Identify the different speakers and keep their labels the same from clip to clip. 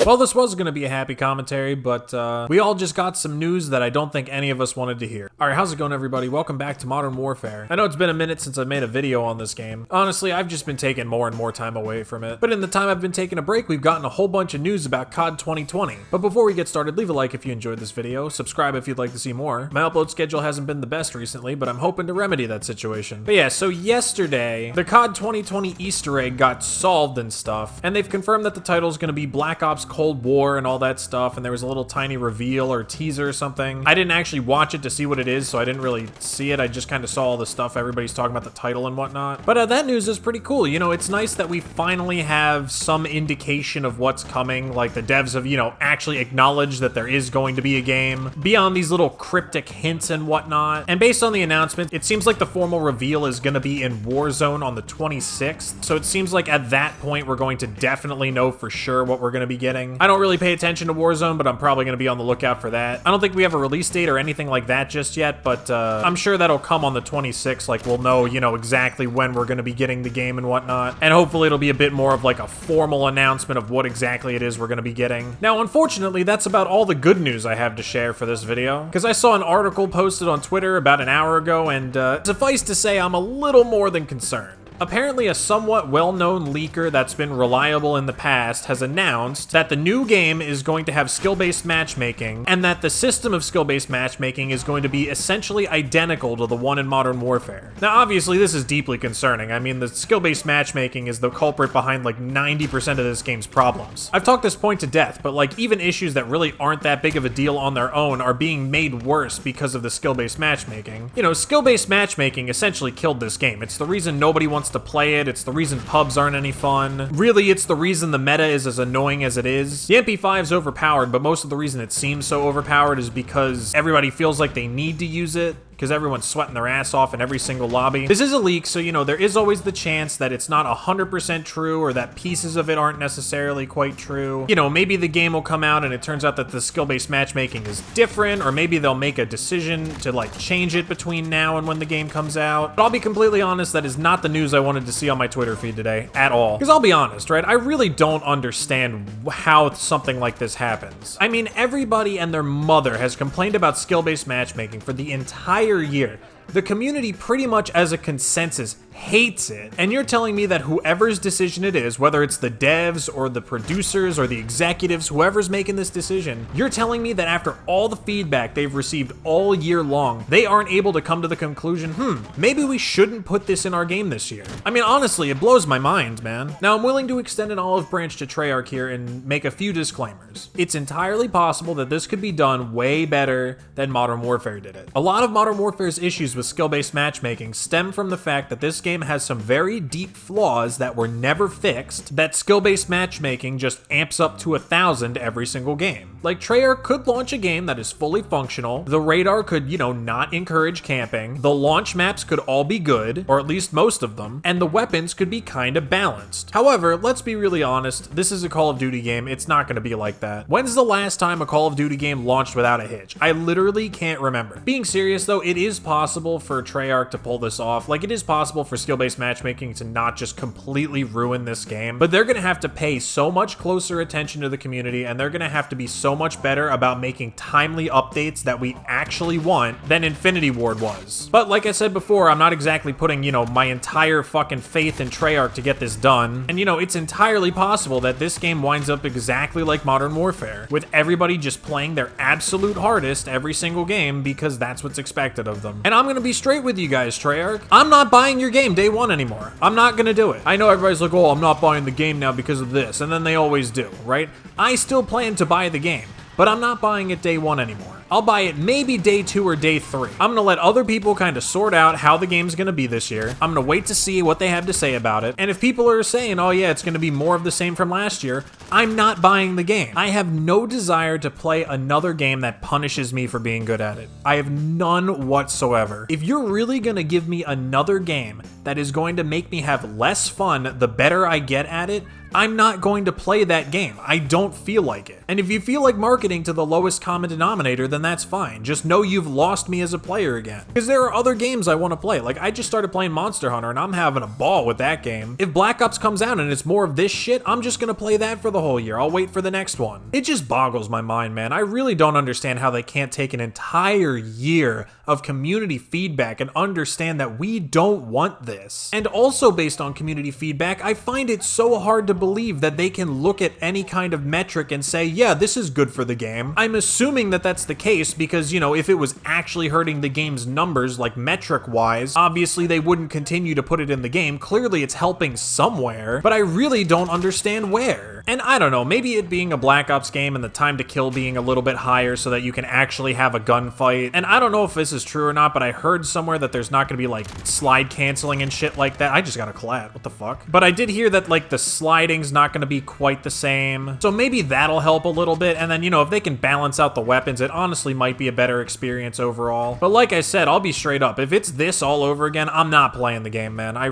Speaker 1: Well, this was going to be a happy commentary, but we all just got some news that I don't think any of us wanted to hear. Alright, how's it going, everybody? Welcome back to Modern Warfare. I know it's been a minute since I've made a video on this game. Honestly, I've just been taking more and more time away from it. But in the time I've been taking a break, we've gotten a whole bunch of news about COD 2020. But before we get started, leave a like if you enjoyed this video, subscribe if you'd like to see more. My upload schedule hasn't been the best recently, but I'm hoping to remedy that situation. But yeah, so yesterday, the COD 2020 Easter egg got solved and stuff, and they've confirmed that the title is going to be Black Ops Cold War and all that stuff, and there was a little tiny reveal or teaser or something. I didn't actually watch it to see what it is, so I didn't really see it. I just kind of saw all the stuff everybody's talking about, the title and whatnot. But that news is pretty cool. You know, it's nice that we finally have some indication of what's coming. Like, the devs have, you know, actually acknowledged that there is going to be a game beyond these little cryptic hints and whatnot. And based on the announcement, it seems like the formal reveal is going to be in Warzone on the 26th. So it seems like at that point, we're going to definitely know for sure what we're going to be getting. I don't really pay attention to Warzone, but I'm probably going to be on the lookout for that. I don't think we have a release date or anything like that just yet, but I'm sure that'll come on the 26th. Like, we'll know, you know, exactly when we're going to be getting the game and whatnot. And hopefully it'll be a bit more of like a formal announcement of what exactly it is we're going to be getting. Now, unfortunately, that's about all the good news I have to share for this video, because I saw an article posted on Twitter about an hour ago, and suffice to say, I'm a little more than concerned. Apparently, a somewhat well-known leaker that's been reliable in the past has announced that the new game is going to have skill-based matchmaking, and that the system of skill-based matchmaking is going to be essentially identical to the one in Modern Warfare. Now, obviously, this is deeply concerning. I mean, the skill-based matchmaking is the culprit behind like 90% of this game's problems. I've talked this point to death, but like even issues that really aren't that big of a deal on their own are being made worse because of the skill-based matchmaking. You know, skill-based matchmaking essentially killed this game. It's the reason nobody wants to play it. It's the reason pubs aren't any fun. Really, it's the reason the meta is as annoying as it is. The MP5 is overpowered, but most of the reason it seems so overpowered is because everybody feels like they need to use it, because everyone's sweating their ass off in every single lobby. This is a leak, so you know, there is always the chance that it's not 100% true, or that pieces of it aren't necessarily quite true. You know, maybe the game will come out and it turns out that the skill-based matchmaking is different, or maybe they'll make a decision to like change it between now and when the game comes out. But I'll be completely honest, that is not the news I wanted to see on my Twitter feed today, at all. Because I'll be honest, right? I really don't understand how something like this happens. I mean, everybody and their mother has complained about skill-based matchmaking for the entire year. The community pretty much as a consensus hates it. And you're telling me that whoever's decision it is, whether it's the devs or the producers or the executives, whoever's making this decision, you're telling me that after all the feedback they've received all year long, they aren't able to come to the conclusion, maybe we shouldn't put this in our game this year. I mean, honestly, it blows my mind, man. Now, I'm willing to extend an olive branch to Treyarch here and make a few disclaimers. It's entirely possible that this could be done way better than Modern Warfare did it. A lot of Modern Warfare's issues with skill-based matchmaking stem from the fact that this game has some very deep flaws that were never fixed, that skill-based matchmaking just amps up to 1,000 every single game. Like, Treyarch could launch a game that is fully functional, the radar could, you know, not encourage camping, the launch maps could all be good, or at least most of them, and the weapons could be kinda balanced. However, let's be really honest, this is a Call of Duty game, it's not gonna be like that. When's the last time a Call of Duty game launched without a hitch? I literally can't remember. Being serious though, it is possible for Treyarch to pull this off. Like, it is possible for skill-based matchmaking to not just completely ruin this game, but they're gonna have to pay so much closer attention to the community, and they're gonna have to be so much better about making timely updates that we actually want than Infinity Ward was. But like I said before, I'm not exactly putting, you know, my entire fucking faith in Treyarch to get this done. And you know, it's entirely possible that this game winds up exactly like Modern Warfare, with everybody just playing their absolute hardest every single game because that's what's expected of them. And I'm gonna be straight with you guys, Treyarch. I'm not buying your game day one anymore. I'm not gonna do it. I know everybody's like, oh, I'm not buying the game now because of this, and then they always do, right? I still plan to buy the game, but I'm not buying it day one anymore. I'll buy it maybe day 2 or day 3. I'm gonna let other people kind of sort out how the game's gonna be this year. I'm gonna wait to see what they have to say about it. And if people are saying, oh yeah, it's gonna be more of the same from last year, I'm not buying the game. I have no desire to play another game that punishes me for being good at it. I have none whatsoever. If you're really gonna give me another game that is going to make me have less fun the better I get at it, I'm not going to play that game. I don't feel like it. And if you feel like marketing to the lowest common denominator, then that's fine. Just know you've lost me as a player again. Because there are other games I want to play. Like, I just started playing Monster Hunter and I'm having a ball with that game. If Black Ops comes out and it's more of this shit, I'm just gonna play that for the whole year. I'll wait for the next one. It just boggles my mind, man. I really don't understand how they can't take an entire year of community feedback and understand that we don't want this. And also based on community feedback, I find it so hard to believe that they can look at any kind of metric and say, yeah, this is good for the game. I'm assuming that that's the case because, you know, if it was actually hurting the game's numbers, like metric-wise, obviously they wouldn't continue to put it in the game. Clearly it's helping somewhere, but I really don't understand where. And I don't know, maybe it being a Black Ops game and the time to kill being a little bit higher so that you can actually have a gunfight. And I don't know if this is true or not, but I heard somewhere that there's not gonna be like slide canceling and shit like that. I just got a collat, what the fuck? But I did hear that like the sliding's not gonna be quite the same. So maybe that'll help a little bit. And then, you know, if they can balance out the weapons, it honestly might be a better experience overall. But like I said, I'll be straight up. If it's this all over again, I'm not playing the game, man. I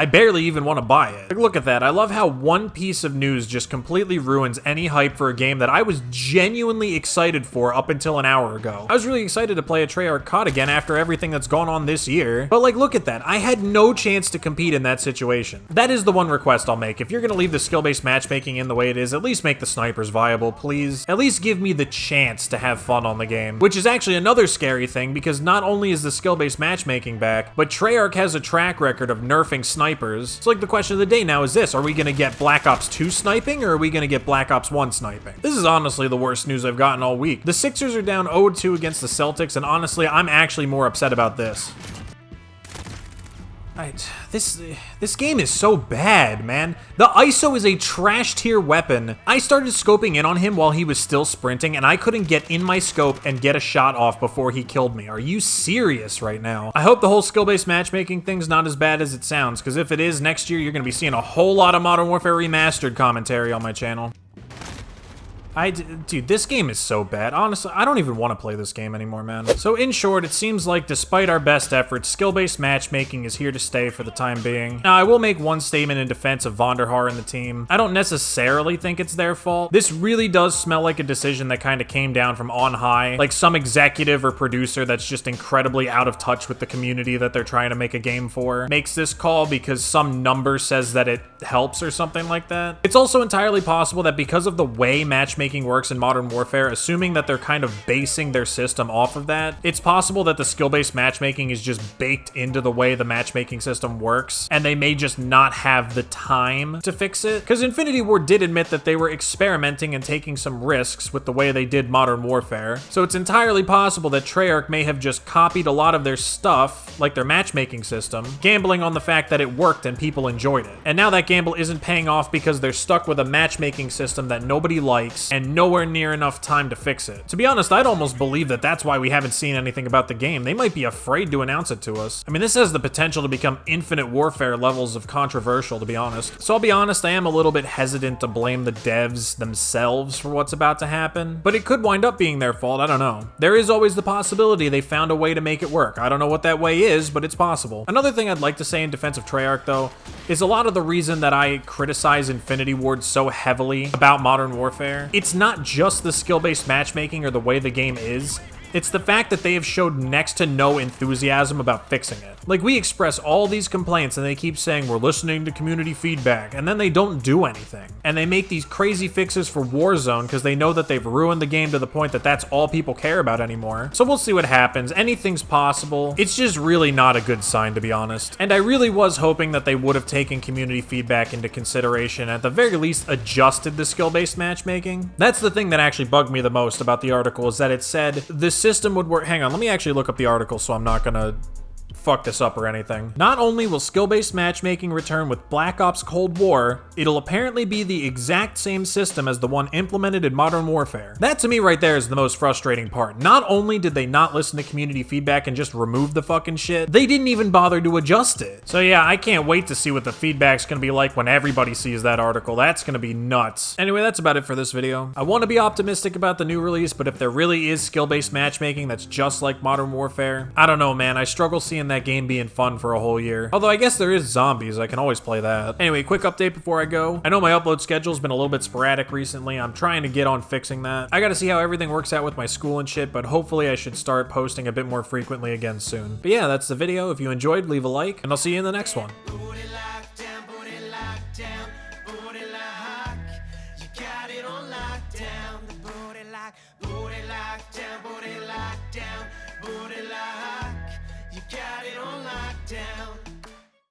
Speaker 1: barely even want to buy it. Like, look at that. I love how one piece of news just completely ruins any hype for a game that I was genuinely excited for up until an hour ago. I was really excited to play a Treyarch COD again after everything that's gone on this year. But like, look at that. I had no chance to compete in that situation. That is the one request I'll make. If you're gonna leave the skill-based matchmaking in the way it is, at least make the snipers viable, please. At least give me the chance to have fun on the game. Which is actually another scary thing, because not only is the skill-based matchmaking back, but Treyarch has a track record of nerfing snipers. So like the question of the day now is this: are we gonna get Black Ops 2 sniping, or are we gonna get Black Ops 1 sniping? This is honestly the worst news I've gotten all week. The Sixers are down 0-2 against the Celtics, and honestly, I'm actually more upset about this. This game is so bad, man. The ISO is a trash tier weapon. I started scoping in on him while he was still sprinting, and I couldn't get in my scope and get a shot off before he killed me. Are you serious right now? I hope the whole skill-based matchmaking thing's not as bad as it sounds, because if it is, next year you're gonna be seeing a whole lot of Modern Warfare Remastered commentary on my channel. Dude, this game is so bad. Honestly, I don't even want to play this game anymore, man. So in short, it seems like despite our best efforts, skill-based matchmaking is here to stay for the time being. Now, I will make one statement in defense of Vonderhaar and the team. I don't necessarily think it's their fault. This really does smell like a decision that kind of came down from on high, like some executive or producer that's just incredibly out of touch with the community that they're trying to make a game for makes this call because some number says that it helps or something like that. It's also entirely possible that because of the way matchmaking works in Modern Warfare, assuming that they're kind of basing their system off of that, it's possible that the skill-based matchmaking is just baked into the way the matchmaking system works, and they may just not have the time to fix it. Because Infinity Ward did admit that they were experimenting and taking some risks with the way they did Modern Warfare, so it's entirely possible that Treyarch may have just copied a lot of their stuff, like their matchmaking system, gambling on the fact that it worked and people enjoyed it. And now that gamble isn't paying off because they're stuck with a matchmaking system that nobody likes and nowhere near enough time to fix it. To be honest, I'd almost believe that that's why we haven't seen anything about the game. They might be afraid to announce it to us. I mean, this has the potential to become Infinite Warfare levels of controversial, to be honest. So I'll be honest, I am a little bit hesitant to blame the devs themselves for what's about to happen, but it could wind up being their fault, I don't know. There is always the possibility they found a way to make it work. I don't know what that way is, but it's possible. Another thing I'd like to say in defense of Treyarch, though, is a lot of the reason that I criticize Infinity Ward so heavily about Modern Warfare, it's not just the skill-based matchmaking or the way the game is. It's the fact that they have showed next to no enthusiasm about fixing it. Like, we express all these complaints and they keep saying we're listening to community feedback, and then they don't do anything. And they make these crazy fixes for Warzone because they know that they've ruined the game to the point that that's all people care about anymore. So we'll see what happens. Anything's possible. It's just really not a good sign, to be honest. And I really was hoping that they would have taken community feedback into consideration, at the very least adjusted the skill-based matchmaking. That's the thing that actually bugged me the most about the article, is that it said the system would work. Hang on, let me actually look up the article so I'm not gonna fuck this up or anything. Not only will skill-based matchmaking return with Black Ops Cold War, it'll apparently be the exact same system as the one implemented in Modern Warfare. That to me right there is the most frustrating part. Not only did they not listen to community feedback and just remove the fucking shit, they didn't even bother to adjust it. So yeah, I can't wait to see what the feedback's gonna be like when everybody sees that article. That's gonna be nuts. Anyway, that's about it for this video. I want to be optimistic about the new release, but if there really is skill-based matchmaking that's just like Modern Warfare, I don't know, man. I struggle seeing imagining that game being fun for a whole year. Although I guess there is zombies, I can always play that. Anyway, quick update before I go. I know my upload schedule's been a little bit sporadic recently. I'm trying to get on fixing that. I gotta see how everything works out with my school and shit, but hopefully I should start posting a bit more frequently again soon. But yeah, that's the video. If you enjoyed, leave a like, and I'll see you in the next one.
Speaker 2: You got it on lockdown.